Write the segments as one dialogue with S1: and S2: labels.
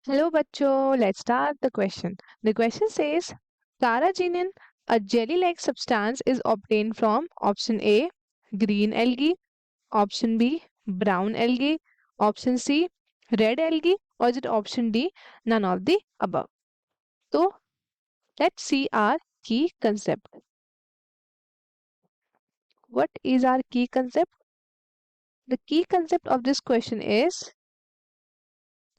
S1: Hello, bachcho. Let's start the question. The question says, carrageenan, a jelly-like substance, is obtained from option A, green algae, option B, brown algae, option C, red algae, or is it option D, none of the above? So, let's see our key concept. What is our key concept? The key concept of this question is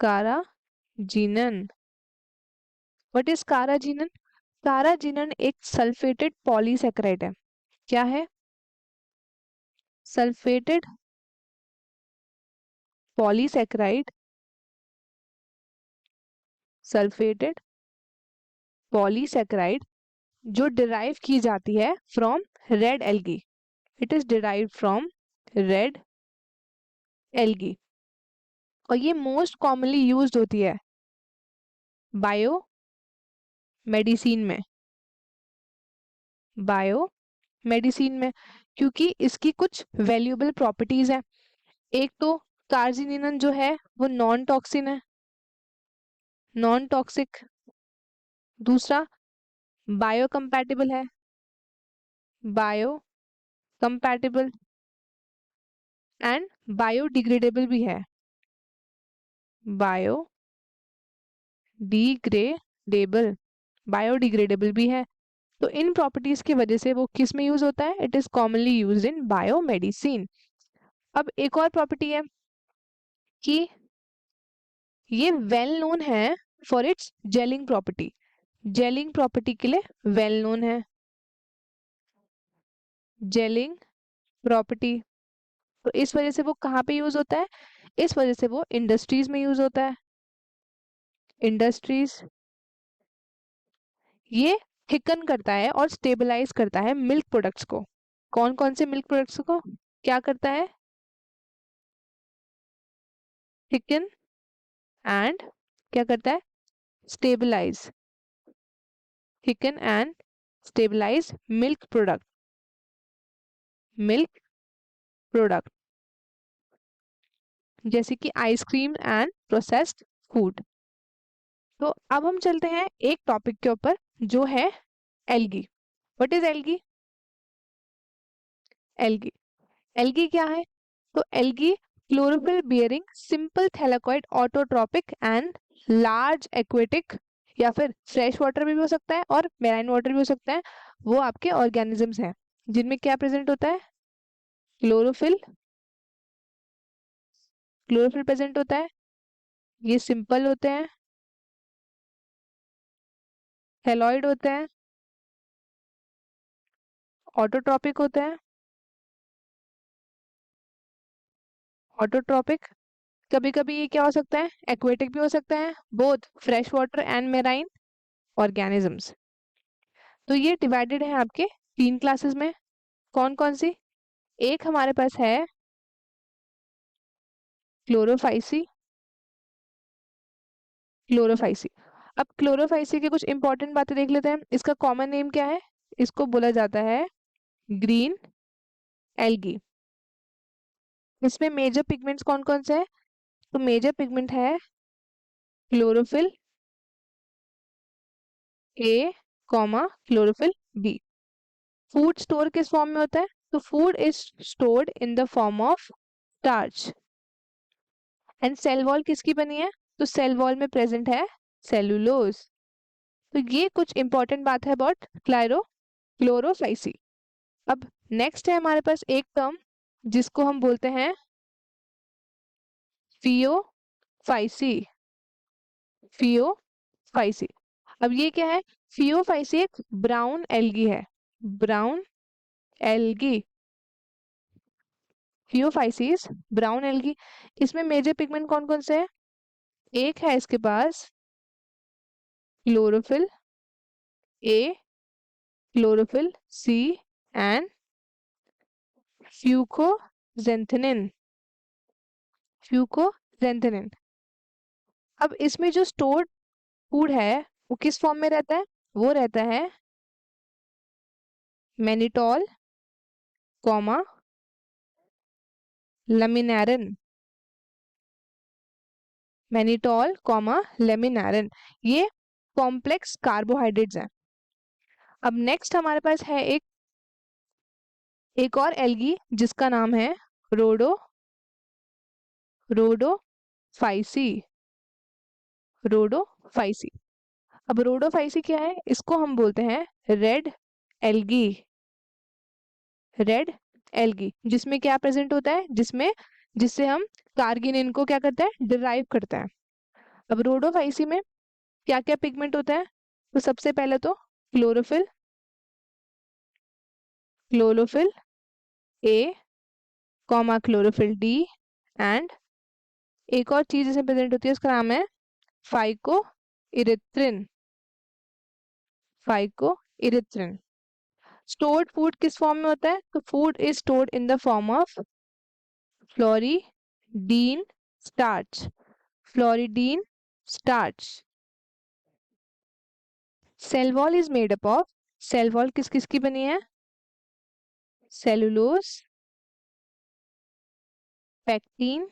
S1: carrageenan. What is carrageenan? carrageenan एक sulphated polysaccharide है. क्या है? Sulphated polysaccharide. Sulphated polysaccharide जो derive की जाती है from red algae. It is derive from red algae और ये मोस्ट कॉमनली यूज्ड होती है बायो मेडिसिन में. बायो मेडिसिन में क्योंकि इसकी कुछ वैल्यूएबल प्रॉपर्टीज हैं. एक तो कार्जिनिनन जो है वो नॉन टॉक्सिन है, नॉन टॉक्सिक. दूसरा बायो कंपैटिबल है, बायो कंपैटिबल. एंड बायोडिग्रेडेबल भी है, बायोडिग्रेडेबल. बायोडिग्रेडेबल भी है. तो इन प्रॉपर्टीज की वजह से वो किस में यूज होता है? It is commonly used in biomedicine. अब एक और प्रॉपर्टी है कि ये वेल नोन है for its gelling property. Gelling property के लिए वेल नोन है. Gelling property. तो इस वजह से वो कहाँ पे यूज होता है? इस वजह से वो इंडस्ट्रीज में यूज होता है. इंडस्ट्रीज. ये थिकन करता है और स्टेबलाइज करता है मिल्क प्रोडक्ट्स को. कौन कौन से मिल्क प्रोडक्ट्स को क्या करता है? थिकन एंड क्या करता है? Stabilize. Thicken and stabilize milk product. Milk product जैसे कि आइसक्रीम एंड प्रोसेस्ड फूड. तो अब हम चलते हैं एक टॉपिक के ऊपर जो है algae. What is algae? Algae. Algae क्या है? तो algae chlorophyll bearing simple thalloid autotrophic and large aquatic या फिर फ्रेश वाटर भी हो सकता है और मेराइन वाटर भी हो सकता है. वो आपके ऑर्गेनिजम्स हैं जिनमें क्या प्रेजेंट होता है? क्लोरोफिल. क्लोरोफिल प्रेजेंट होता है. ये सिंपल होते हैं, थैलॉइड होते हैं, ऑटोट्रॉपिक होते हैं. ऑटोट्रॉपिक. कभी कभी ये क्या हो सकता है? एक्वेटिक भी हो सकता है. Both fresh water and marine organisms. तो ये डिवाइडेड है आपके 3 क्लासेस में. कौन कौन सी? एक हमारे पास है क्लोरोफाइसी. क्लोरोफाइसी. अब क्लोरोफाइसी के कुछ इंपॉर्टेंट बातें देख लेते हैं. इसका कॉमन नेम क्या है? इसको बोला जाता है ग्रीन एल्गी. इसमें मेजर पिगमेंट्स कौन कौन से हैं? तो मेजर पिगमेंट है chlorophyll A comma chlorophyll B. Food store किस फॉर्म में होता है? तो food is stored in the form of starch. And cell wall किसकी बनी है? तो सेल वॉल में प्रेजेंट है सेलुलोज. तो ये कुछ इंपॉर्टेंट बात है अबाउट क्लोरोफाइसी. अब नेक्स्ट है हमारे पास एक टर्म जिसको हम बोलते हैं फियोफाइसी. फियोफाइसी. अब ये क्या है? फियोफाइसी एक ब्राउन एल्गी है. Brown algae. Phaeophyceae brown algae. इसमें मेजर पिगमेंट कौन कौन से हैं? एक है इसके पास chlorophyll A, chlorophyll C and fucoxanthin. Fucoxanthin. अब इसमें जो स्टोर्ड फूड है वो किस फॉर्म में रहता है? वो रहता है मैनिटोल कॉमा लमिनारिन. मैनिटॉल कॉमा लेमिनारिन, ये कॉम्प्लेक्स कार्बोहाइड्रेट्स हैं। अब नेक्स्ट हमारे पास है एक और एल्गी जिसका नाम है रोडोफाइसी। रोडोफाइसी। अब रोडोफाइसी क्या है? इसको हम बोलते हैं रेड एल्गी। रेड एल्गी जिसमें क्या प्रेजेंट होता है? जिससे हम कार्गिनिन को क्या करते हैं? डिराइव करते हैं। अब रोडोफाइसी में क्या क्या पिगमेंट होता है? तो सबसे पहले तो chlorophyll, chlorophyll A comma chlorophyll D, and एक और चीज इसमें प्रेजेंट होती है, उसका नाम है phycoerythrin. Phycoerythrin. Stored food किस फॉर्म में होता है? तो food is stored in the form of floridean starch. Floridean starch. Cell wall is made up of, cell wall किस किस की बनी है? Cellulose, pectin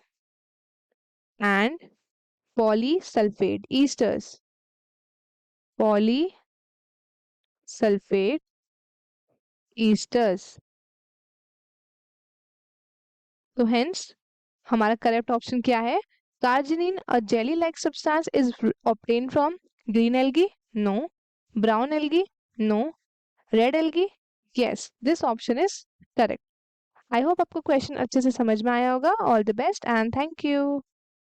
S1: and polysulphate esters. Polysulphate esters. तो हेंस हमारा करेक्ट ऑप्शन क्या है? Carrageenan, a jelly like substance, is obtained from green algae? No. Brown algae? No. Red algae? Yes. This option is correct. I hope आपको question अच्छे से समझ में आया होगा। All the best and thank you.